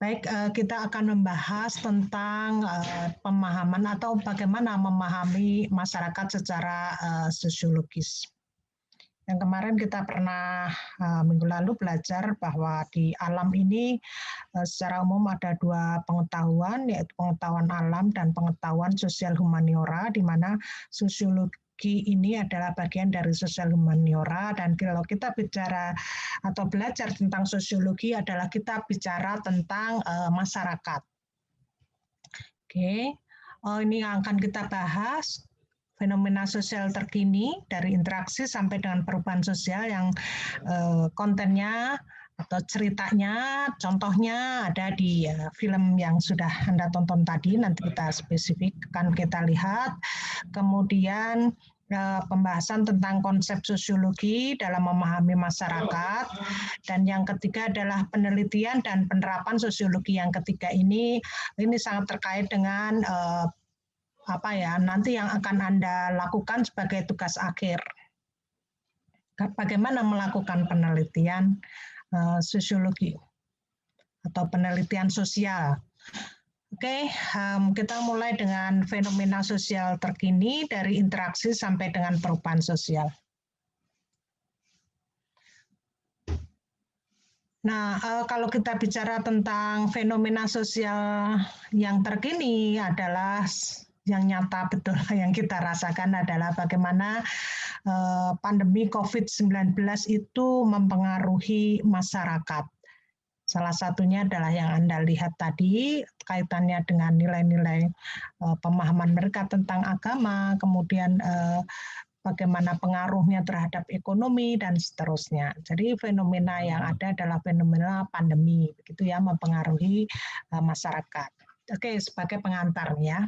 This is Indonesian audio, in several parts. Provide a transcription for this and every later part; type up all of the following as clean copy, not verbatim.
Baik, kita akan membahas tentang pemahaman atau bagaimana memahami masyarakat secara sosiologis. Yang kemarin kita pernah minggu lalu belajar bahwa di alam ini secara umum ada dua pengetahuan, yaitu pengetahuan alam dan pengetahuan sosial humaniora, di mana sosiologi ini adalah bagian dari sosial humaniora, dan kalau kita bicara atau belajar tentang sosiologi adalah kita bicara tentang masyarakat. Oke, ini yang akan kita bahas fenomena sosial terkini dari interaksi sampai dengan perubahan sosial yang kontennya atau ceritanya, contohnya ada di film yang sudah Anda tonton tadi, nanti kita spesifikkan, kita lihat. Kemudian pembahasan tentang konsep sosiologi dalam memahami masyarakat, dan yang ketiga adalah penelitian dan penerapan sosiologi. Yang ketiga ini sangat terkait dengan nanti yang akan Anda lakukan sebagai tugas akhir. Bagaimana melakukan penelitian sosiologi atau penelitian sosial. Oke, kita mulai dengan fenomena sosial terkini dari interaksi sampai dengan perubahan sosial. Nah, kalau kita bicara tentang fenomena sosial yang terkini adalah yang nyata betul yang kita rasakan adalah bagaimana pandemi COVID-19 itu mempengaruhi masyarakat. Salah satunya adalah yang Anda lihat tadi, kaitannya dengan nilai-nilai pemahaman mereka tentang agama, kemudian bagaimana pengaruhnya terhadap ekonomi, dan seterusnya. Jadi fenomena yang ada adalah fenomena pandemi, begitu ya, mempengaruhi masyarakat. Oke, sebagai pengantar ya.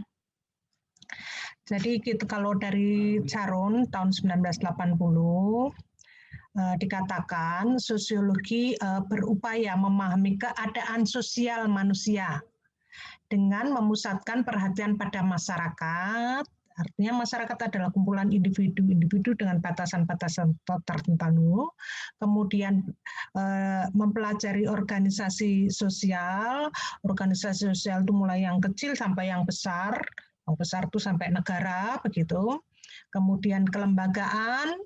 Jadi kalau dari Charun tahun 1980, dikatakan sosiologi berupaya memahami keadaan sosial manusia dengan memusatkan perhatian pada masyarakat. Artinya masyarakat adalah kumpulan individu-individu dengan batasan-batasan tertentu. Kemudian mempelajari organisasi sosial. Organisasi sosial itu mulai yang kecil sampai yang besar. Yang besar itu sampai negara, begitu. Kemudian kelembagaan,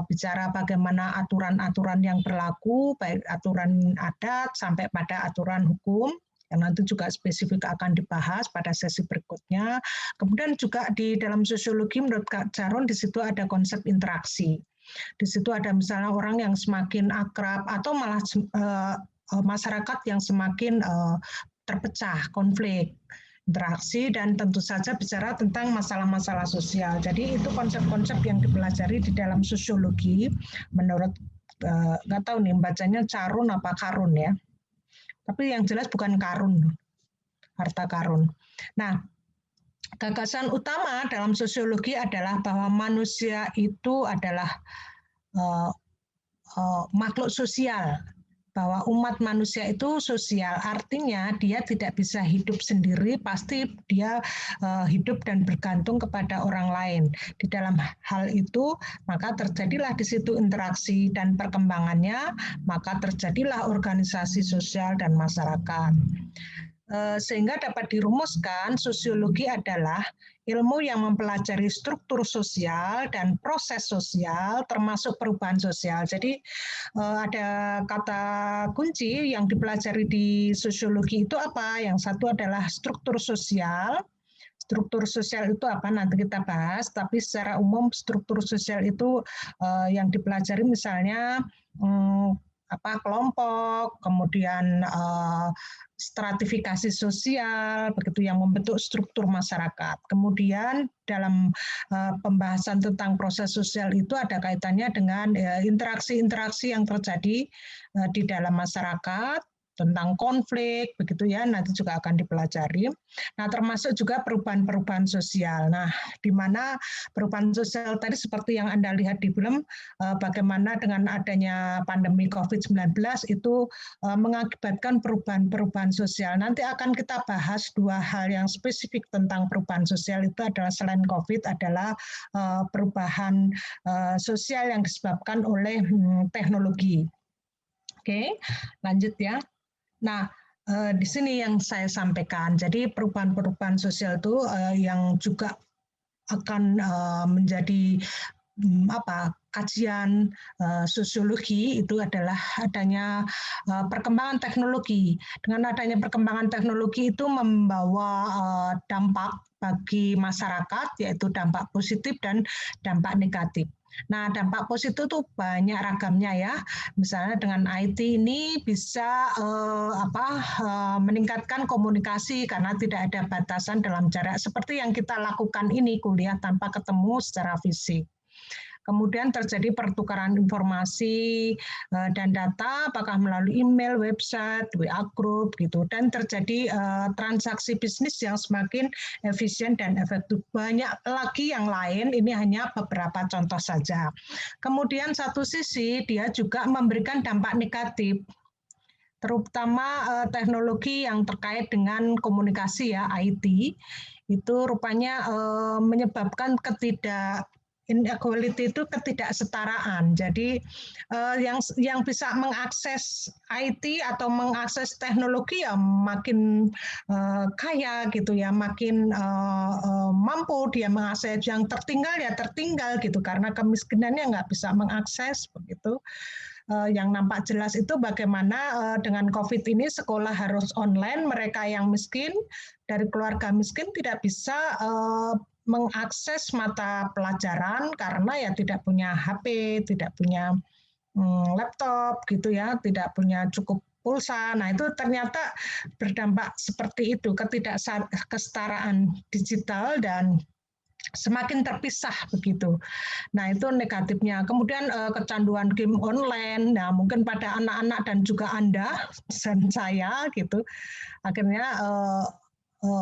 bicara bagaimana aturan-aturan yang berlaku, baik aturan adat sampai pada aturan hukum, yang nanti juga spesifik akan dibahas pada sesi berikutnya. Kemudian juga di dalam sosiologi menurut Kak Charun di situ ada konsep interaksi. Di situ ada misalnya orang yang semakin akrab atau malah masyarakat yang semakin terpecah, konflik, interaksi, dan tentu saja bicara tentang masalah-masalah sosial. Jadi itu konsep-konsep yang dipelajari di dalam sosiologi menurut nggak tahu nih bacanya Charun apa Karun ya. Tapi yang jelas bukan karun, harta karun. Nah, gagasan utama dalam sosiologi adalah bahwa manusia itu adalah makhluk sosial, bahwa umat manusia itu sosial, artinya dia tidak bisa hidup sendiri, pasti dia hidup dan bergantung kepada orang lain. Di dalam hal itu, maka terjadilah di situ interaksi dan perkembangannya, maka terjadilah organisasi sosial dan masyarakat. Sehingga dapat dirumuskan sosiologi adalah ilmu yang mempelajari struktur sosial dan proses sosial termasuk perubahan sosial. Jadi ada kata kunci yang dipelajari di sosiologi itu apa? Yang satu adalah struktur sosial. Struktur sosial itu apa? Nanti kita bahas, tapi secara umum struktur sosial itu yang dipelajari misalnya kelompok, kemudian stratifikasi sosial, begitu yang membentuk struktur masyarakat. Kemudian dalam pembahasan tentang proses sosial itu ada kaitannya dengan interaksi-interaksi yang terjadi di dalam masyarakat, tentang konflik, begitu ya, nanti juga akan dipelajari. Nah, termasuk juga perubahan-perubahan sosial. Nah, di mana perubahan sosial tadi seperti yang Anda lihat di film, bagaimana dengan adanya pandemi COVID-19 itu mengakibatkan perubahan-perubahan sosial. Nanti akan kita bahas dua hal yang spesifik tentang perubahan sosial itu adalah selain COVID adalah perubahan sosial yang disebabkan oleh teknologi. Oke, lanjut ya. Nah, Di sini yang saya sampaikan. Jadi perubahan-perubahan sosial itu yang juga akan menjadi kajian sosiologi itu adalah adanya perkembangan teknologi. Dengan adanya perkembangan teknologi itu membawa dampak bagi masyarakat, yaitu dampak positif dan dampak negatif. Nah, dampak positif itu banyak ragamnya ya. Misalnya dengan IT ini bisa meningkatkan komunikasi karena tidak ada batasan dalam jarak seperti yang kita lakukan ini, kuliah tanpa ketemu secara fisik. Kemudian terjadi pertukaran informasi dan data, apakah melalui email, website, WA group gitu, dan terjadi transaksi bisnis yang semakin efisien dan efektif. Banyak lagi yang lain, ini hanya beberapa contoh saja. Kemudian satu sisi dia juga memberikan dampak negatif, terutama teknologi yang terkait dengan komunikasi ya, IT, itu rupanya menyebabkan inequality itu ketidaksetaraan. Jadi yang bisa mengakses IT atau mengakses teknologi ya makin kaya gitu ya, makin mampu dia mengakses. Yang tertinggal ya tertinggal gitu karena kemiskinannya nggak bisa mengakses begitu. Yang nampak jelas itu bagaimana dengan COVID ini sekolah harus online, mereka yang miskin dari keluarga miskin tidak bisa mengakses mata pelajaran karena ya tidak punya HP, tidak punya laptop gitu ya, tidak punya cukup pulsa. Nah, itu ternyata berdampak seperti itu, ketidaksetaraan digital dan semakin terpisah begitu. Nah, itu negatifnya. Kemudian kecanduan game online. Nah, mungkin pada anak-anak dan juga Anda dan saya gitu. Akhirnya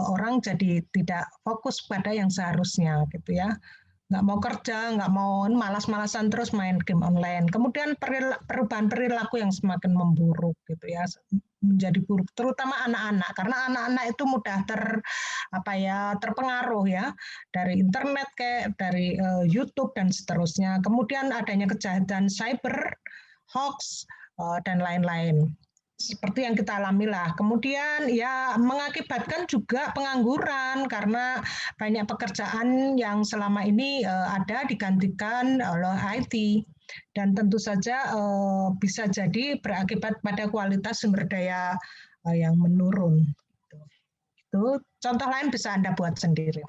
orang jadi tidak fokus pada yang seharusnya gitu ya. Nggak mau kerja, nggak mau malas-malasan terus main game online. Kemudian perubahan perilaku yang semakin memburuk gitu ya, menjadi buruk, terutama anak-anak karena anak-anak itu mudah terpengaruh ya dari internet kayak dari YouTube dan seterusnya. Kemudian adanya kejahatan cyber, hoax dan lain-lain seperti yang kita alami lah. Kemudian ya mengakibatkan juga pengangguran karena banyak pekerjaan yang selama ini ada digantikan oleh IT dan tentu saja bisa jadi berakibat pada kualitas sumber daya yang menurun. Itu contoh lain bisa Anda buat sendiri.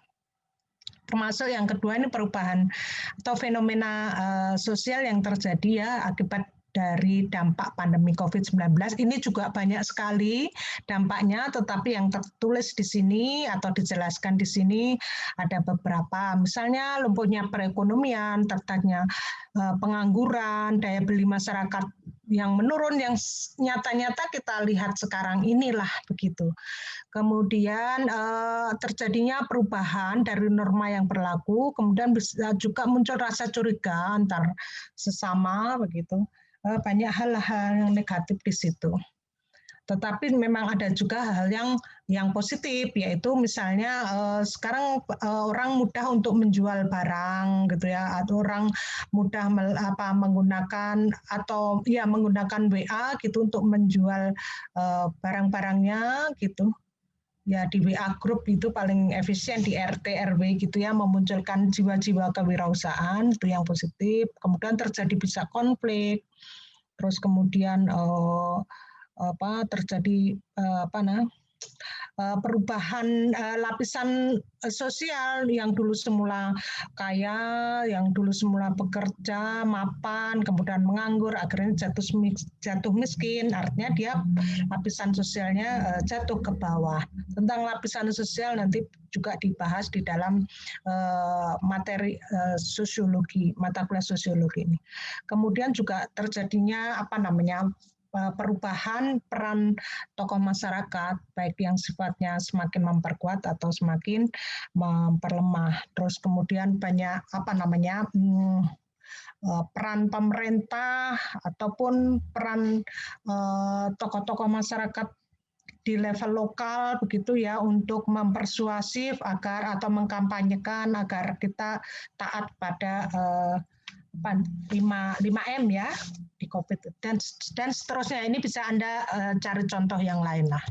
Termasuk yang kedua ini perubahan atau fenomena sosial yang terjadi ya akibat dari dampak pandemi COVID-19. Ini juga banyak sekali dampaknya, tetapi yang tertulis di sini atau dijelaskan di sini ada beberapa. Misalnya lumpuhnya perekonomian, tertanya pengangguran, daya beli masyarakat yang menurun, yang nyata-nyata kita lihat sekarang inilah begitu. Kemudian terjadinya perubahan dari norma yang berlaku, kemudian bisa juga muncul rasa curiga antar sesama begitu. Banyak hal-hal yang negatif di situ. Tetapi memang ada juga hal yang positif, yaitu misalnya sekarang orang mudah untuk menjual barang gitu ya, atau orang mudah menggunakan WA gitu untuk menjual barang-barangnya gitu. Ya di WA Group itu paling efisien di RT RW gitu ya, memunculkan jiwa-jiwa kewirausahaan itu yang positif. Kemudian terjadi bisa konflik, terus kemudian terjadi perubahan lapisan sosial yang dulu semula kaya, yang dulu semula bekerja, mapan, kemudian menganggur, akhirnya jatuh miskin, artinya dia lapisan sosialnya jatuh ke bawah. Tentang lapisan sosial nanti juga dibahas di dalam materi sosiologi, mata kuliah sosiologi ini. Kemudian juga terjadinya perubahan peran tokoh masyarakat, baik yang sifatnya semakin memperkuat atau semakin memperlemah. Terus kemudian banyak peran pemerintah ataupun peran tokoh-tokoh masyarakat di level lokal begitu ya untuk mempersuasif agar atau mengkampanyekan agar kita taat pada 5M ya di COVID dan seterusnya. Ini bisa Anda cari contoh yang lain lah.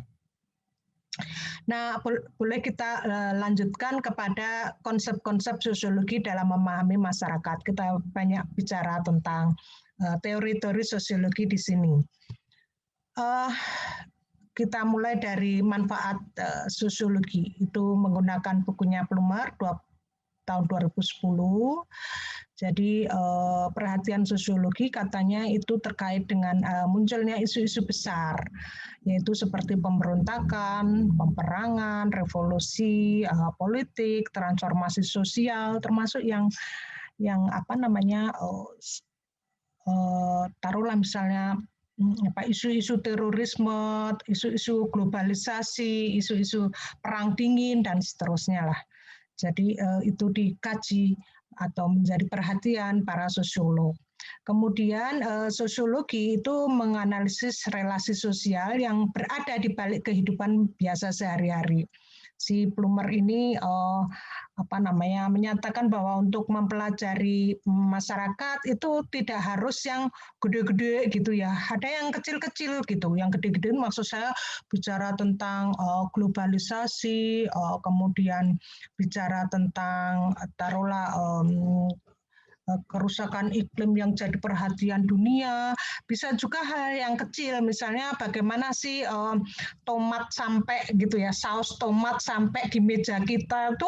Nah, boleh kita lanjutkan kepada konsep-konsep sosiologi dalam memahami masyarakat. Kita banyak bicara tentang teori-teori sosiologi di sini. Kita mulai dari manfaat sosiologi. Itu menggunakan bukunya Plummer tahun 2010. Jadi perhatian sosiologi katanya itu terkait dengan munculnya isu-isu besar, yaitu seperti pemberontakan, peperangan, revolusi politik, transformasi sosial, termasuk yang apa namanya, taruhlah misalnya isu-isu terorisme, isu-isu globalisasi, isu-isu perang dingin dan seterusnya lah. Jadi itu dikaji atau menjadi perhatian para sosiolog. Kemudian sosiologi itu menganalisis relasi sosial yang berada di balik kehidupan biasa sehari-hari. Si Plummer ini menyatakan bahwa untuk mempelajari masyarakat itu tidak harus yang gede-gede gitu ya. Ada yang kecil-kecil gitu. Yang gede-gede maksud saya bicara tentang globalisasi, kemudian bicara tentang taruhlah kerusakan iklim yang jadi perhatian dunia, bisa juga hal yang kecil, misalnya bagaimana sih tomat sampai gitu ya, saus tomat sampai di meja kita itu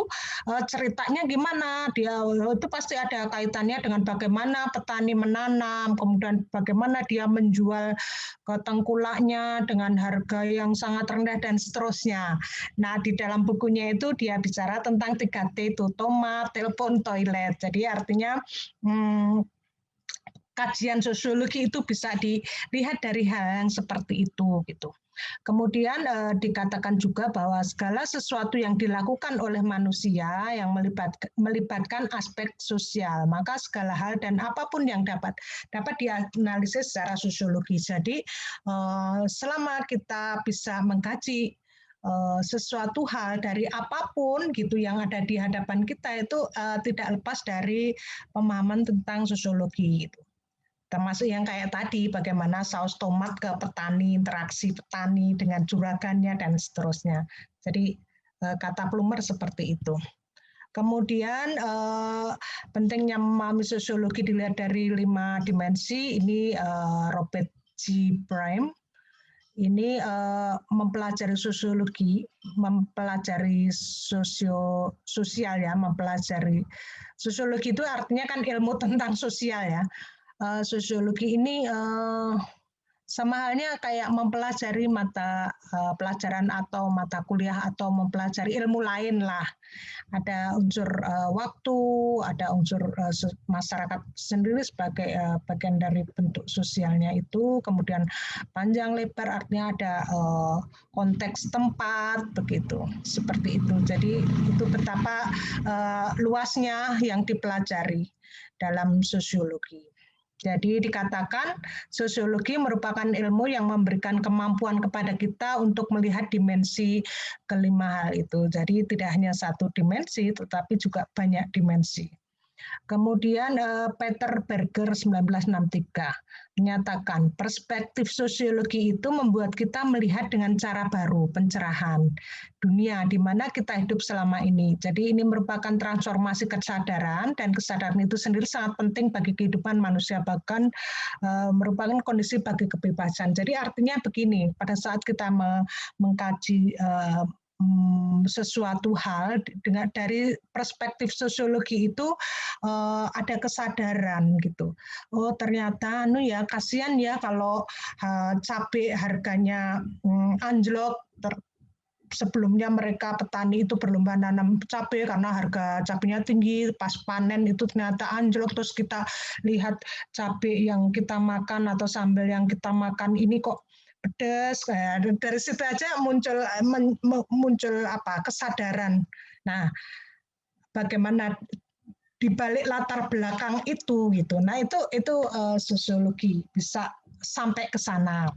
ceritanya gimana, dia itu pasti ada kaitannya dengan bagaimana petani menanam, kemudian bagaimana dia menjual ke tengkulaknya dengan harga yang sangat rendah dan seterusnya. Nah, di dalam bukunya itu dia bicara tentang 3T itu, tomat, telepon, toilet. Jadi artinya kajian sosiologi itu bisa dilihat dari hal yang seperti itu gitu. Kemudian dikatakan juga bahwa segala sesuatu yang dilakukan oleh manusia yang melibatkan aspek sosial, maka segala hal dan apapun yang dapat dianalisis secara sosiologi. Jadi selama kita bisa mengkaji sesuatu hal dari apapun gitu yang ada di hadapan kita itu tidak lepas dari pemahaman tentang sosiologi gitu. Termasuk yang kayak tadi, bagaimana saus tomat ke petani, interaksi petani dengan juragannya, dan seterusnya. Jadi kata Plummer seperti itu. Kemudian pentingnya memahami sosiologi dilihat dari 5 dimensi, ini Robert G. Brime. Ini mempelajari sosiologi, mempelajari sosial ya, mempelajari sosiologi itu artinya kan ilmu tentang sosial ya. Sosiologi ini sama halnya kayak mempelajari mata pelajaran atau mata kuliah atau mempelajari ilmu lain lah. Ada unsur waktu, ada unsur masyarakat sendiri sebagai bagian dari bentuk sosialnya itu, kemudian panjang lebar artinya ada konteks tempat begitu, seperti itu. Jadi itu betapa luasnya yang dipelajari dalam sosiologi. Jadi dikatakan sosiologi merupakan ilmu yang memberikan kemampuan kepada kita untuk melihat dimensi kelima hal itu. Jadi tidak hanya satu dimensi, tetapi juga banyak dimensi. Kemudian Peter Berger 1963 menyatakan perspektif sosiologi itu membuat kita melihat dengan cara baru pencerahan dunia di mana kita hidup selama ini. Jadi ini merupakan transformasi kesadaran dan kesadaran itu sendiri sangat penting bagi kehidupan manusia, bahkan merupakan kondisi bagi kebebasan. Jadi artinya begini, pada saat kita mengkaji sesuatu hal dari perspektif sosiologi itu ada kesadaran gitu. Oh ternyata ya kasihan ya kalau cabai harganya anjlok. Sebelumnya mereka petani itu berlomba nanam cabai karena harga cabainya tinggi, pas panen itu ternyata anjlok, terus kita lihat cabai yang kita makan atau sambal yang kita makan ini kok pedas, dari situ aja muncul kesadaran. Nah, bagaimana di balik latar belakang itu gitu. Nah, itu sosiologi bisa sampai ke sana.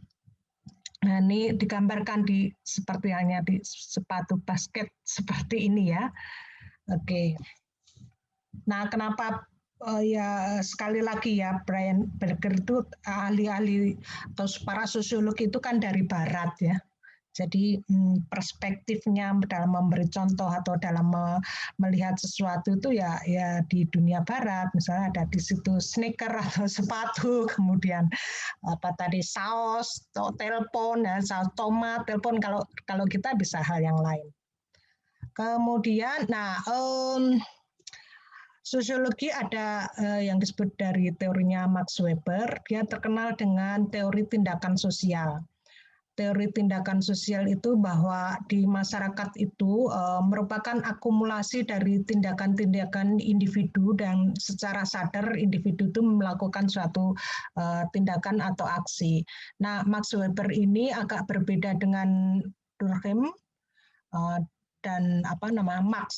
Nah, ini digambarkan seperti halnya di sepatu basket seperti ini ya. Oke. Nah, kenapa ya sekali lagi ya Brian Berger itu ahli-ahli atau para sosiolog itu kan dari barat ya. Jadi perspektifnya dalam memberi contoh atau dalam melihat sesuatu itu ya di dunia barat, misalnya ada di situ sneaker atau sepatu, kemudian apa tadi saus, atau telepon, ya, saus tomat, telepon, kalau kita bisa hal yang lain. Kemudian, sosiologi ada yang disebut dari teorinya Max Weber, dia terkenal dengan teori tindakan sosial. Teori tindakan sosial itu bahwa di masyarakat itu merupakan akumulasi dari tindakan-tindakan individu dan secara sadar individu itu melakukan suatu tindakan atau aksi. Nah, Max Weber ini agak berbeda dengan Durkheim dan Marx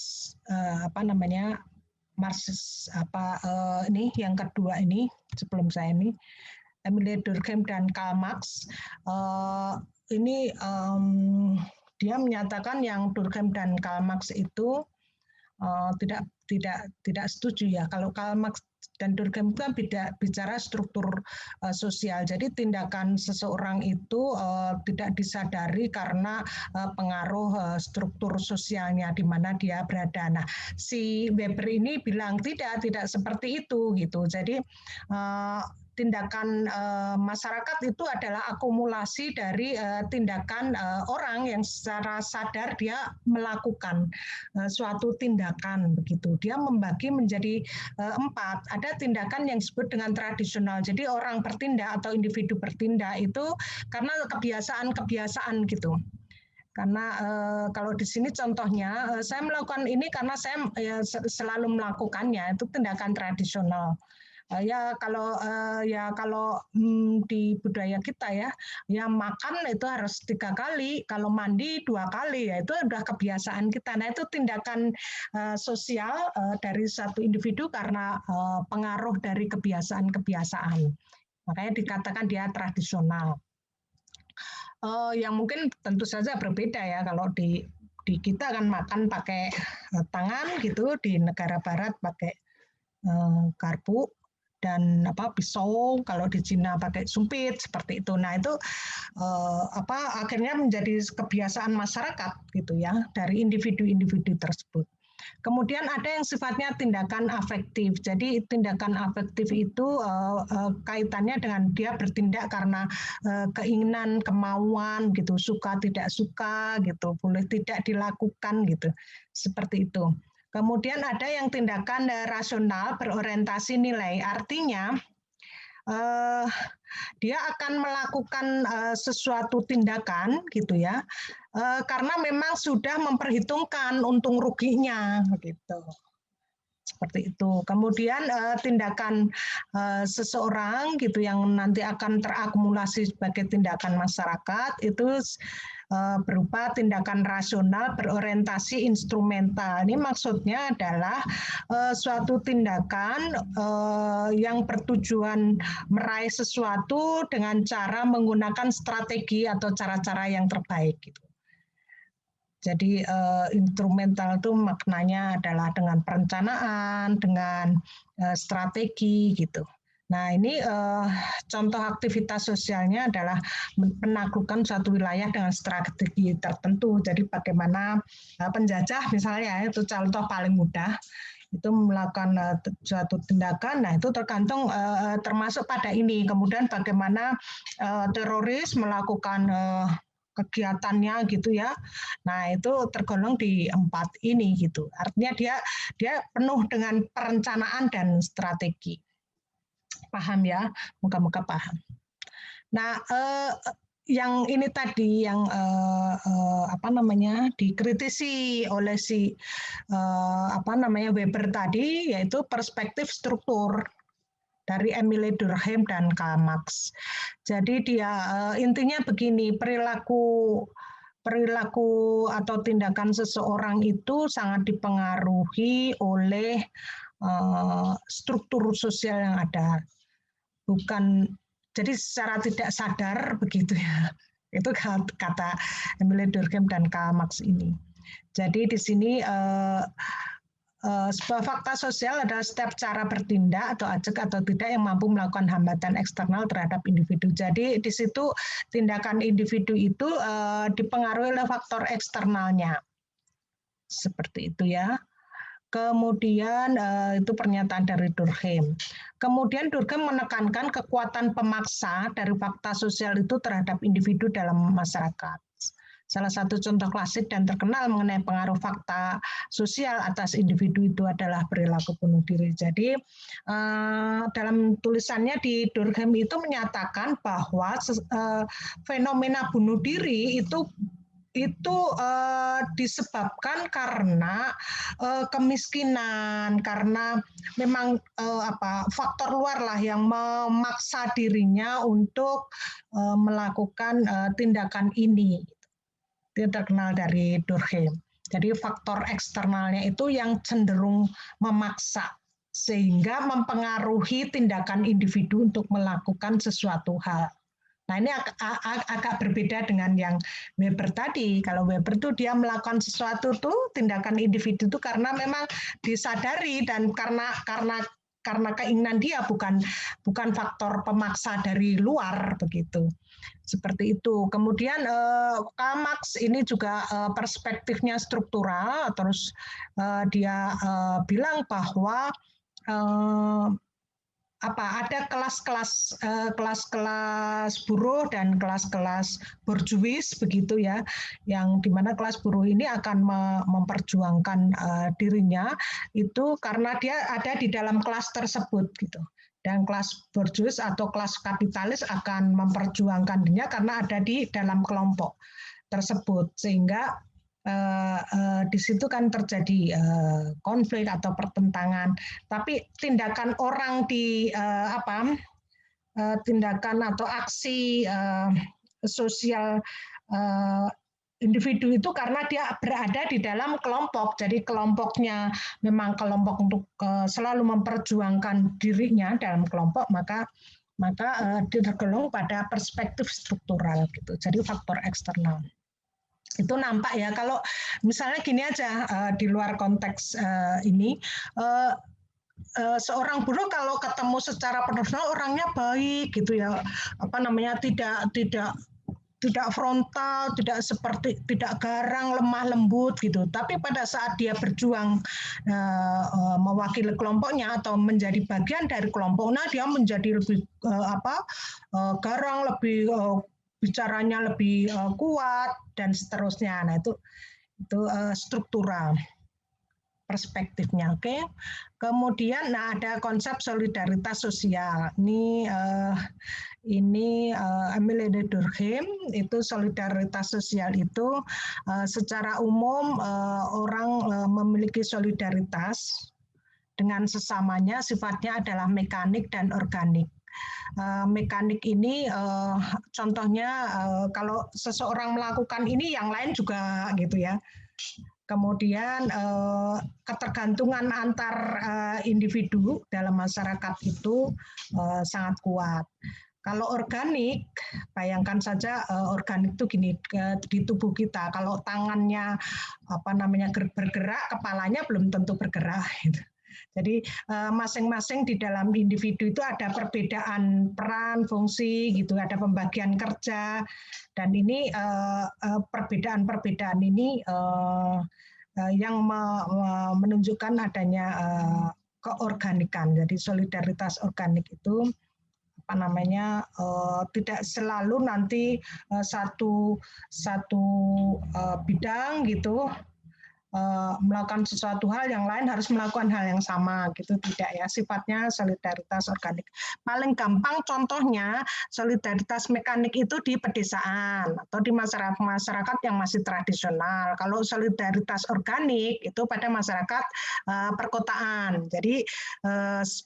ini yang kedua ini sebelum saya ini. Emile Durkheim dan Karl Marx ini dia menyatakan yang Durkheim dan Karl Marx itu tidak setuju ya. Kalau Karl Marx dan Durkheim itu kan bicara struktur sosial. Jadi tindakan seseorang itu tidak disadari karena pengaruh struktur sosialnya di mana dia berada. Nah, si Weber ini bilang tidak seperti itu gitu. Jadi tindakan masyarakat itu adalah akumulasi dari tindakan orang yang secara sadar dia melakukan suatu tindakan begitu. Dia membagi menjadi 4. Ada tindakan yang disebut dengan tradisional. Jadi orang bertindak atau individu bertindak itu karena kebiasaan gitu. Karena kalau di sini contohnya saya melakukan ini karena saya selalu melakukannya, itu tindakan tradisional. Kalau di budaya kita ya makan itu harus 3 kali, kalau mandi 2 kali, ya itu udah kebiasaan kita. Nah, itu tindakan sosial dari satu individu karena pengaruh dari kebiasaan-kebiasaan. Makanya dikatakan dia tradisional. Yang mungkin tentu saja berbeda ya, kalau di kita kan makan pakai tangan gitu, di negara barat pakai garpu dan pisau, kalau di Cina pakai sumpit seperti itu. Nah, itu akhirnya menjadi kebiasaan masyarakat gitu ya, dari individu-individu tersebut. Kemudian ada yang sifatnya tindakan afektif. Jadi tindakan afektif itu kaitannya dengan dia bertindak karena keinginan, kemauan gitu, suka tidak suka gitu, boleh tidak dilakukan gitu. Seperti itu. Kemudian ada yang tindakan rasional berorientasi nilai. Artinya dia akan melakukan sesuatu tindakan gitu ya, karena memang sudah memperhitungkan untung ruginya gitu. Seperti itu. Kemudian tindakan seseorang gitu yang nanti akan terakumulasi sebagai tindakan masyarakat itu berupa tindakan rasional berorientasi instrumental. Ini maksudnya adalah suatu tindakan yang bertujuan meraih sesuatu dengan cara menggunakan strategi atau cara-cara yang terbaik gitu. Jadi instrumental itu maknanya adalah dengan perencanaan, dengan strategi gitu. Nah, ini contoh aktivitas sosialnya adalah menaklukkan suatu wilayah dengan strategi tertentu. Jadi bagaimana penjajah misalnya, itu contoh paling mudah, itu melakukan suatu tindakan, nah itu tergantung termasuk pada ini. Kemudian bagaimana teroris melakukan kegiatannya gitu ya. Nah, itu tergolong di 4 ini gitu. Artinya dia penuh dengan perencanaan dan strategi. Paham ya? Moga-moga paham. Nah, yang ini tadi yang dikritisi oleh si Weber tadi, yaitu perspektif struktur dari Emile Durkheim dan Karl Marx. Jadi dia intinya begini, perilaku atau tindakan seseorang itu sangat dipengaruhi oleh struktur sosial yang ada. Jadi secara tidak sadar begitu ya. Itu kata Emile Durkheim dan Karl Marx ini. Jadi di sini sebuah fakta sosial adalah setiap cara bertindak atau ajak atau tidak yang mampu melakukan hambatan eksternal terhadap individu. Jadi di situ tindakan individu itu dipengaruhi oleh faktor eksternalnya. Seperti itu ya. Kemudian itu pernyataan dari Durkheim. Kemudian Durkheim menekankan kekuatan pemaksa dari fakta sosial itu terhadap individu dalam masyarakat. Salah satu contoh klasik dan terkenal mengenai pengaruh fakta sosial atas individu itu adalah perilaku bunuh diri. Jadi dalam tulisannya di Durkheim itu menyatakan bahwa fenomena bunuh diri itu disebabkan karena kemiskinan, karena memang faktor luar lah yang memaksa dirinya untuk melakukan tindakan ini. Itu terkenal dari Durkheim. Jadi faktor eksternalnya itu yang cenderung memaksa sehingga mempengaruhi tindakan individu untuk melakukan sesuatu hal. Nah ini agak berbeda dengan yang Weber tadi. Kalau Weber itu dia melakukan sesuatu tuh tindakan individu itu karena memang disadari dan karena keinginan dia, bukan faktor pemaksa dari luar begitu. Seperti itu. Kemudian Karl Marx ini juga perspektifnya struktural, terus dia bilang bahwa ada kelas-kelas buruh dan kelas-kelas borjuis begitu ya, yang dimana kelas buruh ini akan memperjuangkan dirinya itu karena dia ada di dalam kelas tersebut gitu, dan kelas borjuis atau kelas kapitalis akan memperjuangkan dirinya karena ada di dalam kelompok tersebut, sehingga di situ kan terjadi konflik atau pertentangan. Tapi tindakan orang di tindakan atau aksi sosial individu itu karena dia berada di dalam kelompok. Jadi kelompoknya memang kelompok untuk selalu memperjuangkan dirinya dalam kelompok, maka tergolong pada perspektif struktural gitu. Jadi faktor eksternal. Itu nampak ya, kalau misalnya gini aja di luar konteks ini, seorang buruh kalau ketemu secara personal orangnya baik gitu ya, tidak frontal, tidak garang, lemah lembut gitu. Tapi pada saat dia berjuang mewakili kelompoknya atau menjadi bagian dari kelompok, nah dia menjadi lebih garang, lebih bicaranya lebih kuat dan seterusnya. Nah itu struktural perspektifnya. Oke. Kemudian ada konsep solidaritas sosial. Ini Emile Durkheim, itu solidaritas sosial itu secara umum orang memiliki solidaritas dengan sesamanya, sifatnya adalah mekanik dan organik. Mekanik ini contohnya kalau seseorang melakukan ini yang lain juga gitu ya. Kemudian ketergantungan antar individu dalam masyarakat itu sangat kuat. Kalau organik, bayangkan saja organik itu gini, di tubuh kita, kalau tangannya bergerak, kepalanya belum tentu bergerak gitu. Jadi masing-masing di dalam individu itu ada perbedaan peran, fungsi, gitu, ada pembagian kerja, dan ini perbedaan-perbedaan ini yang menunjukkan adanya keorganikan. Jadi solidaritas organik itu tidak selalu nanti satu bidang gitu melakukan sesuatu hal, yang lain harus melakukan hal yang sama gitu, tidak ya, sifatnya solidaritas organik. Paling gampang contohnya solidaritas mekanik itu di pedesaan atau di masyarakat yang masih tradisional. Kalau solidaritas organik itu pada masyarakat perkotaan, jadi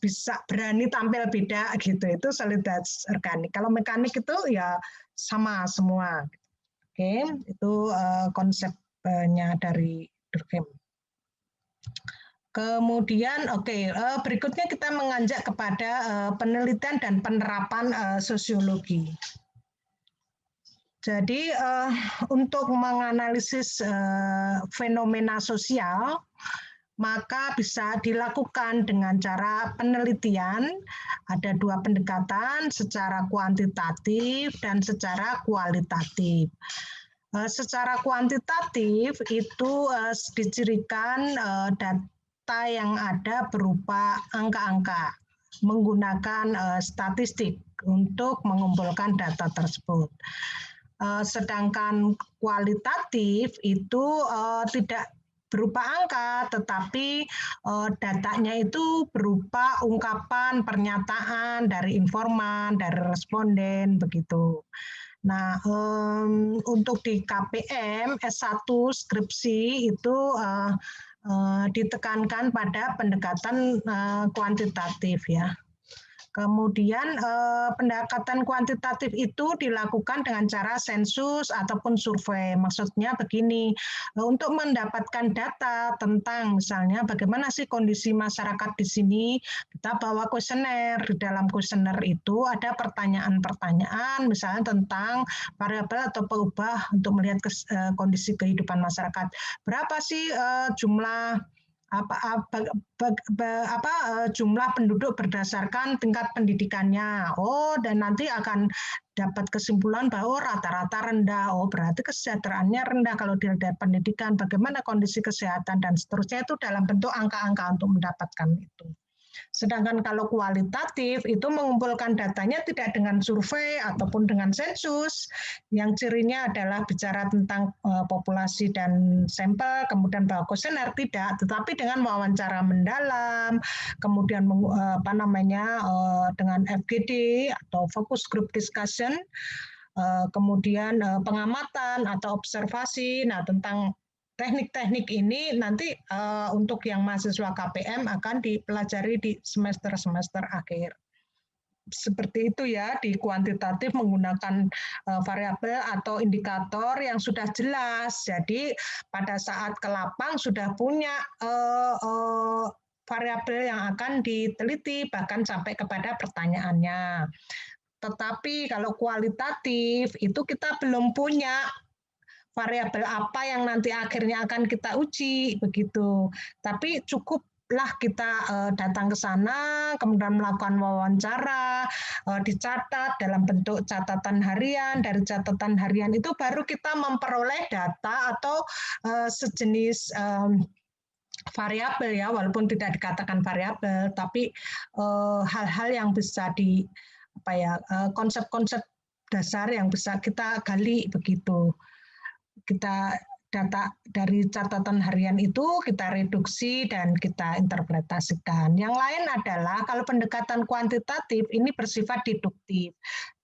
bisa berani tampil beda gitu, itu solidaritas organik. Kalau mekanik itu ya sama semua. Oke, itu konsepnya dari Durkheim. Kemudian berikutnya kita menganjak kepada penelitian dan penerapan sosiologi. Jadi untuk menganalisis fenomena sosial, maka bisa dilakukan dengan cara penelitian. Ada dua pendekatan, secara kuantitatif dan secara kualitatif. Secara kuantitatif itu dicirikan data yang ada berupa angka-angka, menggunakan statistik untuk mengumpulkan data tersebut. Sedangkan kualitatif itu tidak berupa angka, tetapi datanya itu berupa ungkapan, pernyataan dari informan, dari responden, begitu. Nah, untuk di KPM S1 skripsi itu ditekankan pada pendekatan kuantitatif ya. Kemudian pendekatan kuantitatif itu dilakukan dengan cara sensus ataupun survei. Maksudnya begini, untuk mendapatkan data tentang misalnya bagaimana sih kondisi masyarakat di sini, kita bawa kuesioner. Di dalam kuesioner itu ada pertanyaan-pertanyaan misalnya tentang variabel atau perubahan untuk melihat kondisi kehidupan masyarakat. Berapa sih jumlah jumlah penduduk berdasarkan tingkat pendidikannya. Dan nanti akan dapat kesimpulan bahwa rata-rata rendah. Berarti kesejahteraannya rendah kalau dilihat pendidikan. Bagaimana kondisi kesehatan dan seterusnya, itu dalam bentuk angka-angka untuk mendapatkan itu. Sedangkan kalau kualitatif itu mengumpulkan datanya tidak dengan survei ataupun dengan sensus, yang cirinya adalah bicara tentang populasi dan sampel, kemudian bawa kuesioner, tidak, tetapi dengan wawancara mendalam, kemudian dengan FGD atau focus group discussion, kemudian pengamatan atau observasi. Nah, tentang teknik-teknik ini nanti untuk yang mahasiswa KPM akan dipelajari di semester-semester akhir. Seperti itu ya, di kuantitatif menggunakan variabel atau indikator yang sudah jelas. Jadi pada saat ke lapang sudah punya variabel yang akan diteliti, bahkan sampai kepada pertanyaannya. Tetapi kalau kualitatif itu kita belum punya variabel apa yang nanti akhirnya akan kita uji, begitu. Tapi cukuplah kita datang ke sana, kemudian melakukan wawancara, dicatat dalam bentuk catatan harian. Dari catatan harian itu baru kita memperoleh data atau sejenis variabel ya, walaupun tidak dikatakan variabel, tapi hal-hal yang bisa konsep-konsep dasar yang bisa kita gali, begitu. Kita data dari catatan harian itu kita reduksi dan kita interpretasikan. Yang lain adalah kalau pendekatan kuantitatif ini bersifat deduktif.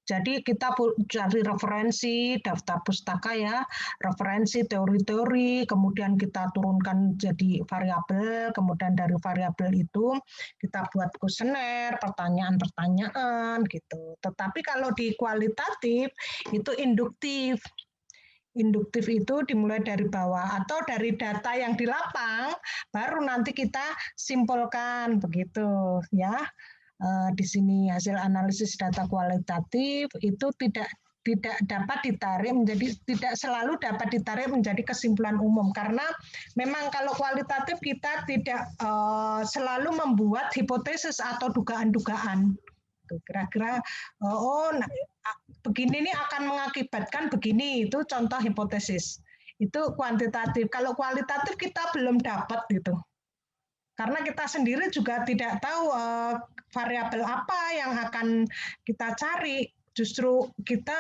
Jadi kita cari referensi, daftar pustaka ya, referensi teori-teori, kemudian kita turunkan jadi variabel, kemudian dari variabel itu kita buat kuesioner, pertanyaan-pertanyaan gitu. Tetapi kalau di kualitatif itu induktif. Induktif itu dimulai dari bawah atau dari data yang di lapang, baru nanti kita simpulkan, begitu ya. Di sini hasil analisis data kualitatif itu tidak dapat ditarik menjadi, tidak selalu dapat ditarik menjadi kesimpulan umum, karena memang kalau kualitatif kita tidak selalu membuat hipotesis atau dugaan-dugaan. Kira-kira begini ini akan mengakibatkan begini, itu contoh hipotesis. Itu kuantitatif. Kalau kualitatif kita belum dapat gitu. Karena kita sendiri juga tidak tahu variabel apa yang akan kita cari. Justru kita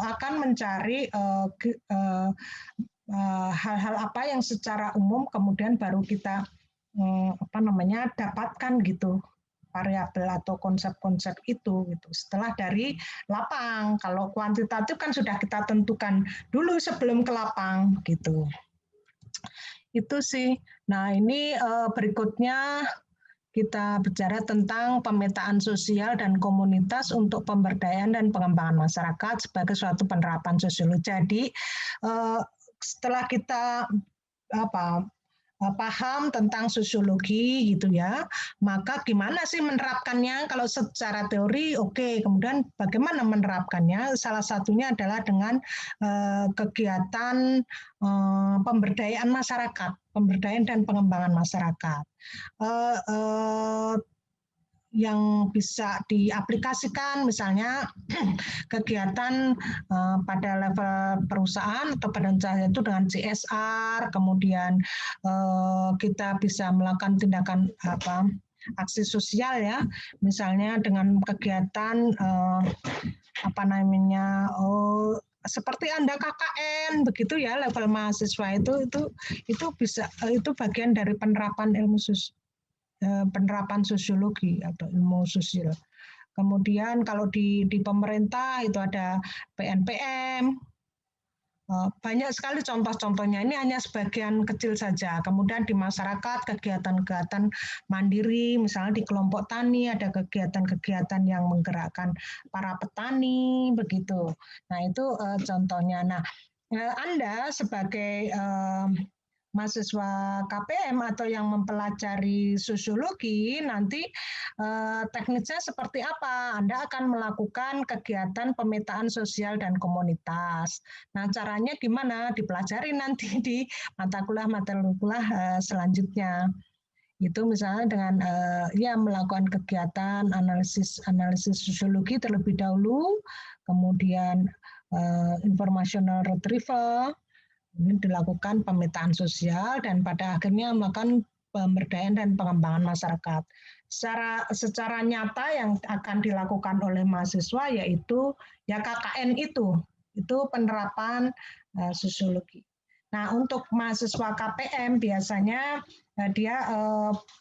akan mencari hal-hal apa yang secara umum kemudian baru kita dapatkan gitu, variabel atau konsep-konsep itu gitu. Setelah dari lapang. Kalau kuantitatif kan sudah kita tentukan dulu sebelum ke lapang gitu. Itu sih. Nah, ini berikutnya kita bicara tentang pemetaan sosial dan komunitas untuk pemberdayaan dan pengembangan masyarakat sebagai suatu penerapan sosiologi. Jadi setelah kita paham tentang sosiologi gitu ya, maka gimana sih menerapkannya? Kalau secara teori oke, kemudian bagaimana menerapkannya? Salah satunya adalah dengan kegiatan pemberdayaan masyarakat, pemberdayaan dan pengembangan masyarakat. Eh, eh, yang bisa diaplikasikan misalnya kegiatan pada level perusahaan atau badan usaha itu dengan CSR, kemudian kita bisa melakukan tindakan aksi sosial ya, misalnya dengan kegiatan apa namanya seperti Anda KKN begitu ya, level mahasiswa itu bisa itu bagian dari penerapan penerapan sosiologi atau ilmu sosial. Kemudian kalau di pemerintah itu ada PNPM, banyak sekali contoh-contohnya. Ini hanya sebagian kecil saja. Kemudian di masyarakat kegiatan-kegiatan mandiri, misalnya di kelompok tani ada kegiatan-kegiatan yang menggerakkan para petani begitu. Nah itu contohnya. Nah Anda sebagai mahasiswa KPM atau yang mempelajari sosiologi nanti teknisnya seperti apa? Anda akan melakukan kegiatan pemetaan sosial dan komunitas. Nah, caranya gimana? Dipelajari nanti di mata kuliah selanjutnya. Itu misalnya dengan ya melakukan kegiatan analisis sosiologi terlebih dahulu, kemudian informational retrieval, ini dilakukan pemetaan sosial dan pada akhirnya melakukan pemberdayaan dan pengembangan masyarakat. Secara nyata yang akan dilakukan oleh mahasiswa yaitu ya KKN itu penerapan sosiologi. Nah untuk mahasiswa KPM biasanya dia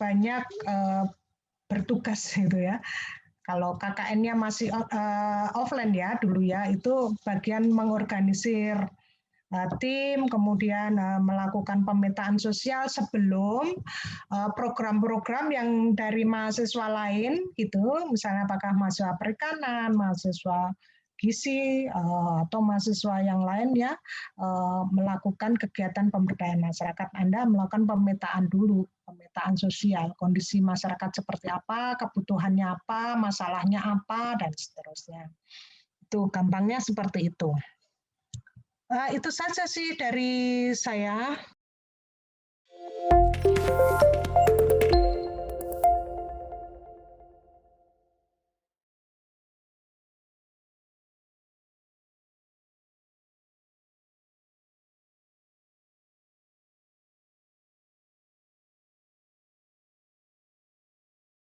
banyak bertugas gitu ya. Kalau KKN-nya masih offline ya dulu ya, itu bagian mengorganisir tim, kemudian melakukan pemetaan sosial sebelum program-program yang dari mahasiswa lain gitu, misalnya apakah mahasiswa perikanan, mahasiswa gizi atau mahasiswa yang lain ya melakukan kegiatan pemberdayaan masyarakat. Anda melakukan pemetaan dulu, pemetaan sosial, kondisi masyarakat seperti apa, kebutuhannya apa, masalahnya apa dan seterusnya. Itu gampangnya seperti itu. Itu saja sih dari saya.